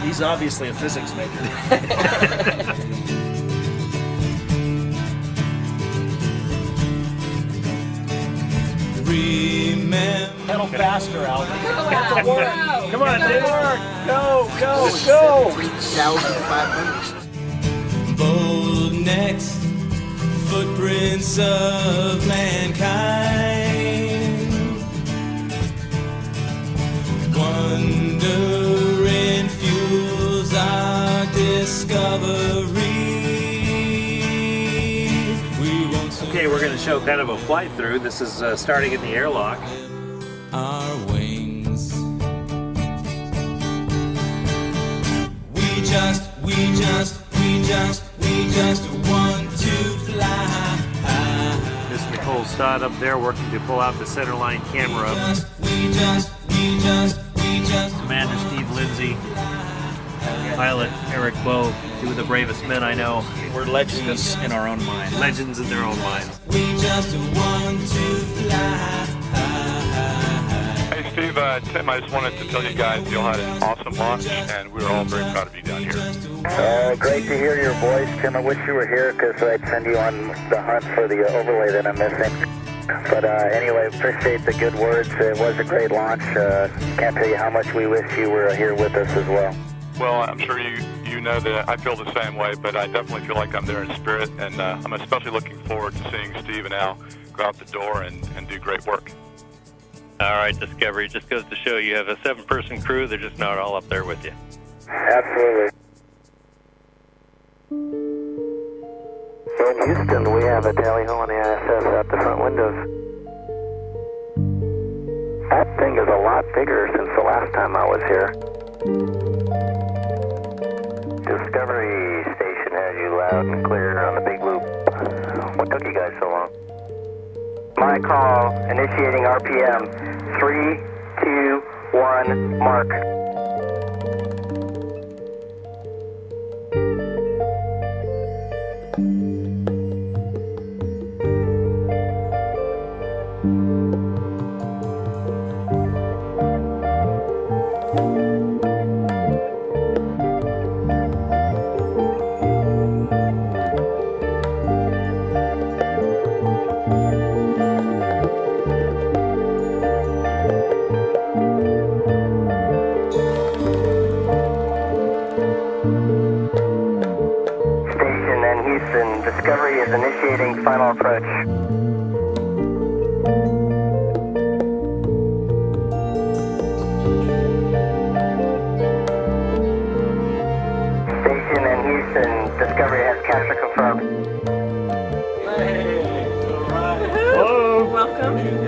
He's obviously a physics major. Pedal faster, Alvin. Get to work. Come on, do work. Go, go, go. 3,500. Bold necks, footprints of mankind. Wondering fuels our discovery. Okay, we're going to show kind of a flight through. This is starting in the airlock. Our wings. We just want to fly. This is Nicole Stott up there working to pull out the centerline camera. We just. Commander Steve Lindsay, pilot Eric Bowe, two of the bravest men I know. We're legends in our own mind. Legends in their own minds. We just want to fly. Hey Steve, Tim, I just wanted to tell you guys you all had an awesome launch, and we're all very proud of you down here. Great to hear your voice, Tim. I wish you were here because I'd send you on the hunt for the overlay that I'm missing. But anyway, appreciate the good words. It was a great launch. Can't tell you how much we wish you were here with us as well. Well, I'm sure you know that I feel the same way, but I definitely feel like I'm there in spirit, and I'm especially looking forward to seeing Steve and Al go out the door and do great work. All right, Discovery, just goes to show you have a 7-person crew. They're just not all up there with you. Absolutely. In Houston, we have a tally ho on the ISS out the front windows. That thing is a lot bigger since the last time I was here. Discovery Station has you loud and clear on the big loop. What took you guys so long? My call, initiating RPM. 3, 2, 1, mark. Discovery is initiating final approach. Station in Houston, Discovery has capture confirmed. Hey, all right. Hello. Welcome. Hello.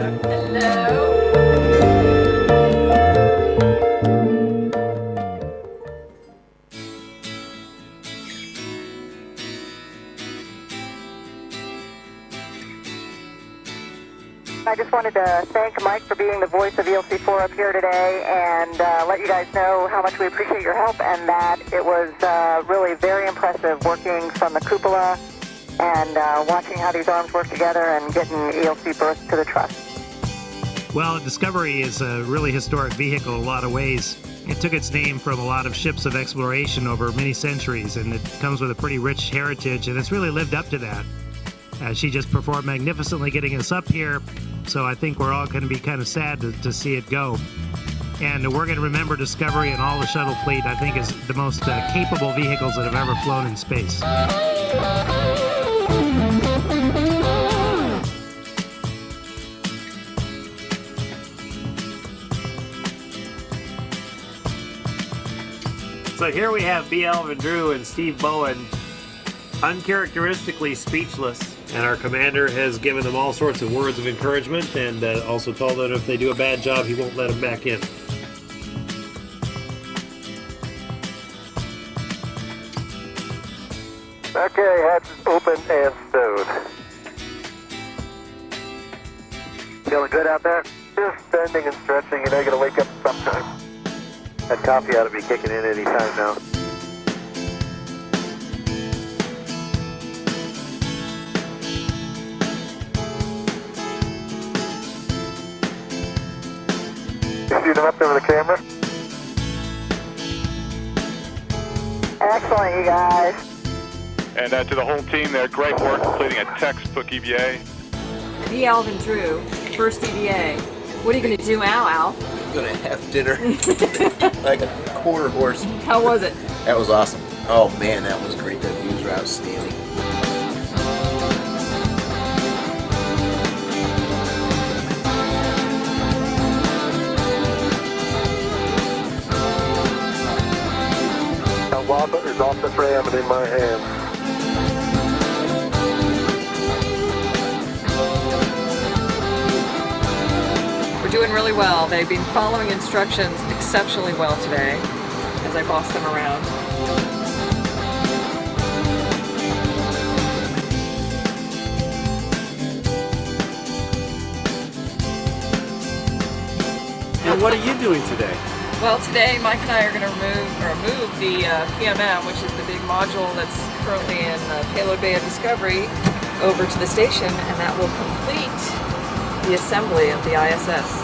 I just wanted to thank Mike for being the voice of ELC4 up here today and let you guys know how much we appreciate your help and that it was really very impressive working from the cupola and watching how these arms work together and getting ELC berth to the truss. Well, Discovery is a really historic vehicle in a lot of ways. It took its name from a lot of ships of exploration over many centuries, and it comes with a pretty rich heritage, and it's really lived up to that. She just performed magnificently getting us up here, so I think we're all going to be kind of sad to see it go. And we're going to remember Discovery and all the shuttle fleet, I think, is the most capable vehicles that have ever flown in space. So here we have B. Alvin Drew and Steve Bowen, uncharacteristically speechless. And our commander has given them all sorts of words of encouragement and also told them if they do a bad job, he won't let them back in. Okay, hatches open and stowed. Feeling good out there? Just bending and stretching, you know you're going to wake up sometime. That coffee ought to be kicking in any time now. You shooting up there with the camera? Excellent, you guys. And to the whole team there, great work completing a textbook EVA. The Alvin Drew, first EVA. What are you going to do now, Al? I'm gonna have dinner like a quarter horse. How was it? That was awesome. Oh man, that was great. The views were outstanding. A wobble is off the tram and in my hands. Doing really well. They've been following instructions exceptionally well today as I boss them around. And what are you doing today? Well, today Mike and I are going to move the PMM, which is the big module that's currently in Payload Bay of Discovery, over to the station, and that will complete the assembly of the ISS.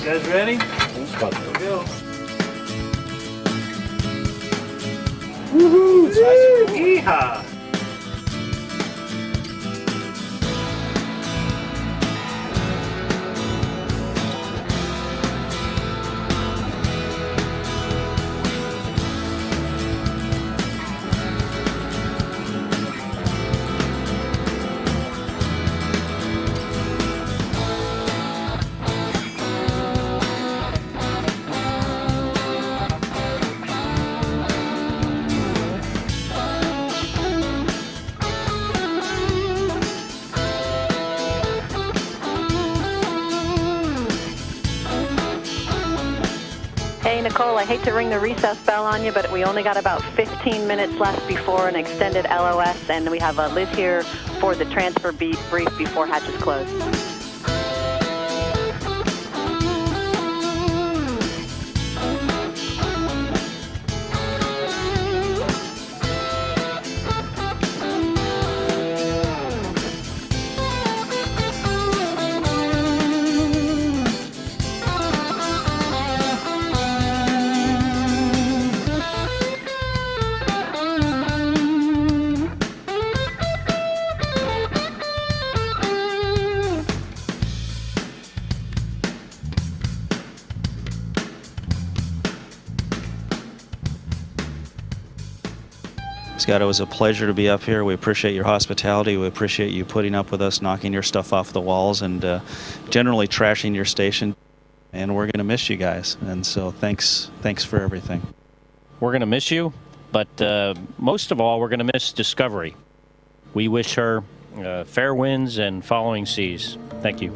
You guys ready? Here we go. Woohoo! Yeehaw! Hey, Nicole, I hate to ring the recess bell on you, but we only got about 15 minutes left before an extended LOS, and we have Liz here for the transfer brief before hatches close. Scott, it was a pleasure to be up here. We appreciate your hospitality. We appreciate you putting up with us, knocking your stuff off the walls, and generally trashing your station. And we're going to miss you guys. And so thanks for everything. We're going to miss you, but most of all, we're going to miss Discovery. We wish her fair winds and following seas. Thank you.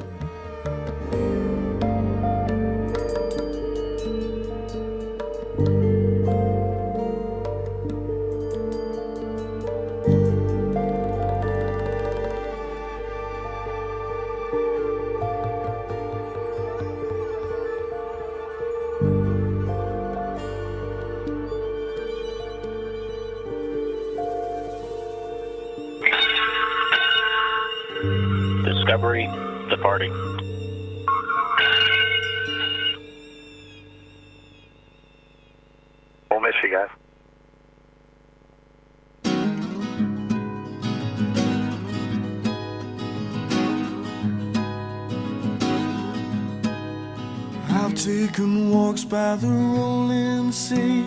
Discovery departing. We'll miss you guys. I've taken walks by the rolling sea,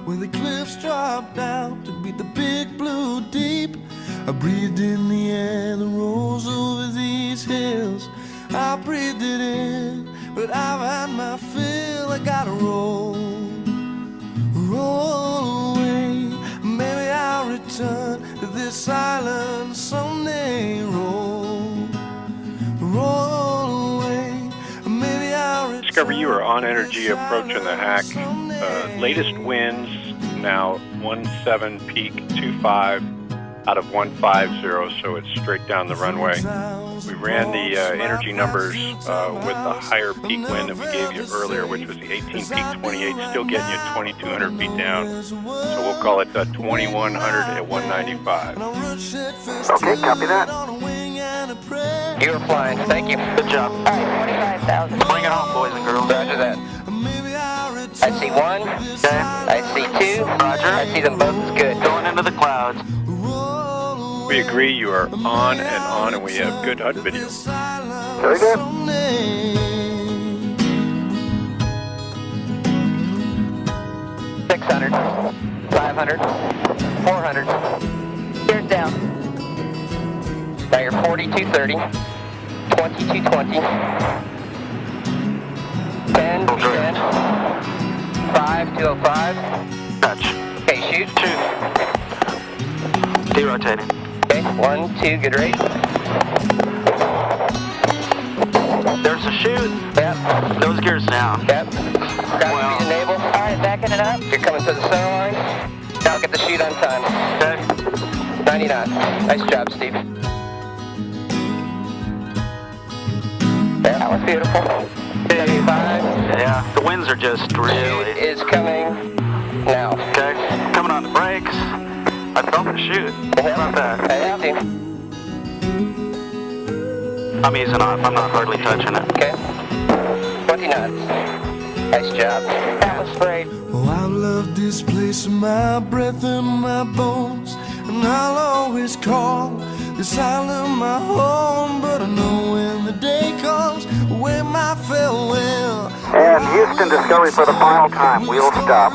where the cliffs dropped out to beat the big blue deep. I breathed in the air that rolls over these hills. I breathed it in, but I've had my fill. I gotta roll away. Maybe I'll return to this island someday. Roll away. Maybe I'll return. Discovery, you are on energy approaching the hack. Latest winds now 17 peak 25. out of 150, so it's straight down the runway. We ran the energy numbers with the higher peak wind that we gave you earlier, which was the 18 peak 28, still getting you 2,200 feet down. So we'll call it 2,100 at 195. Okay, copy that. You were flying. Thank you. Good job. All right, 25,000. Bring it home, boys and girls. Roger that. I see one. Okay. I see two. Roger. I see them both as good. Going into the clouds. We agree you are on, and we have good HUD video. Very good. $600, $500, $400. Gears down. Now you're 4230, 2220, 10, 10, 5, 205. Touch. Okay, shoot. Shoot. Derotating. Okay, 1, 2, good rate. There's a shoot. Yep. Those gears down. Yep. Ground speed enable. All right, backing it up. You're coming to the center line. Now get the shoot on time. Okay. 99. Nice job, Steve. That was beautiful. 75. Yeah, the winds are just Shoot really... is coming now. Okay, coming on the brakes. I felt the shoot. How about that? I have to. I'm easing off. I'm not hardly touching it. Okay. 20 knots. Nice job. That was great. Oh, I love this place, my breath and my bones, and I'll always call this island my home. But I know when the day comes, when my farewell. And Houston Discovery for the final time. Wheel stop.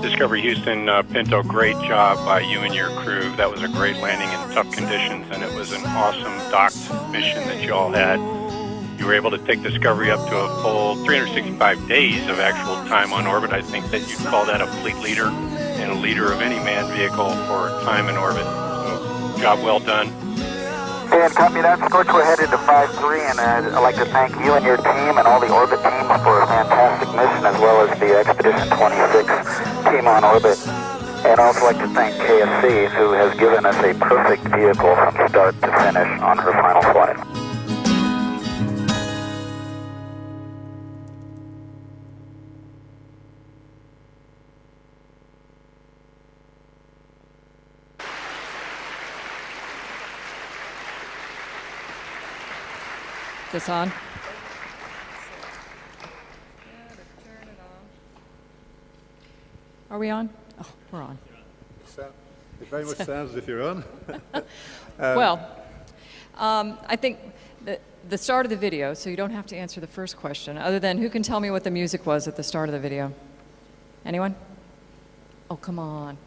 Discovery Houston, Pinto, great job by you and your crew. That was a great landing in tough conditions, and it was an awesome docked mission that you all had. You were able to take Discovery up to a full 365 days of actual time on orbit. I think that you'd call that a fleet leader and a leader of any manned vehicle for time in orbit. So, job well done. And copy that. Scorch, we're headed to 5-3, and I'd like to thank you and your team and all the orbit teams for a fantastic mission, as well as the Expedition 26 team on orbit. And also like to thank KSC, who has given us a perfect vehicle from start to finish on her final flight. This on? Are we on? Oh, we're on. It very much sounds as if you're on. I think the start of the video, so you don't have to answer the first question, other than who can tell me what the music was at the start of the video? Anyone? Oh, come on.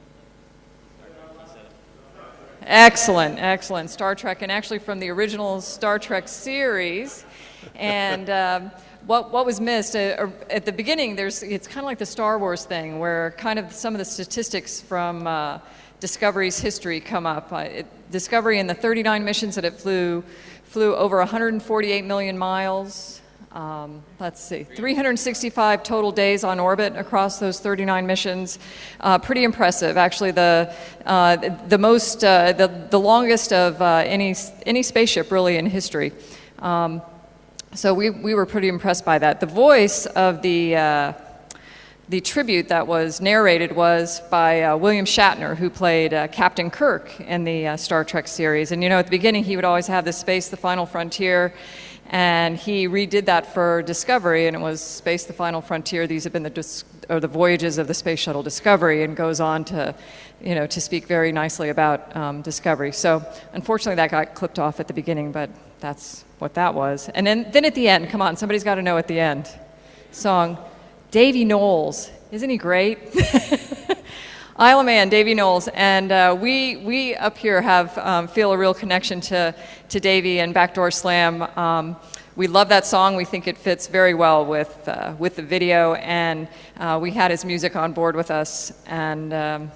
Excellent, excellent. Star Trek, and actually from the original Star Trek series. And what was missed, at the beginning, it's kind of like the Star Wars thing, where kind of some of the statistics from Discovery's history come up. Discovery, in the 39 missions that it flew over 148 million miles. Let's see, 365 total days on orbit across those 39 missions. Pretty impressive, actually. The longest of any spaceship really in history. So we were pretty impressed by that. The voice of the tribute that was narrated was by William Shatner, who played Captain Kirk in the Star Trek series. And you know, at the beginning, he would always have this Space, the Final Frontier. And he redid that for Discovery, and it was Space, the Final Frontier. These have been the voyages of the Space Shuttle Discovery, and goes on to, to speak very nicely about Discovery. So unfortunately, that got clipped off at the beginning, but that's what that was. And then at the end, come on, somebody's got to know at the end. Song, Davy Knowles. Isn't he great? Isle of Man, Davy Knowles, and we up here feel a real connection to Davy and Backdoor Slam. We love that song. We think it fits very well with the video, and we had his music on board with us, and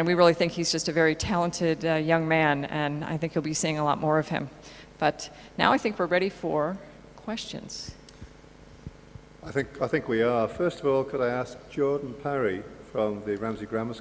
we really think he's just a very talented young man, and I think you'll be seeing a lot more of him. But now I think we're ready for questions. I think we are. First of all, could I ask Jordan Parry from the Ramsey Grammar School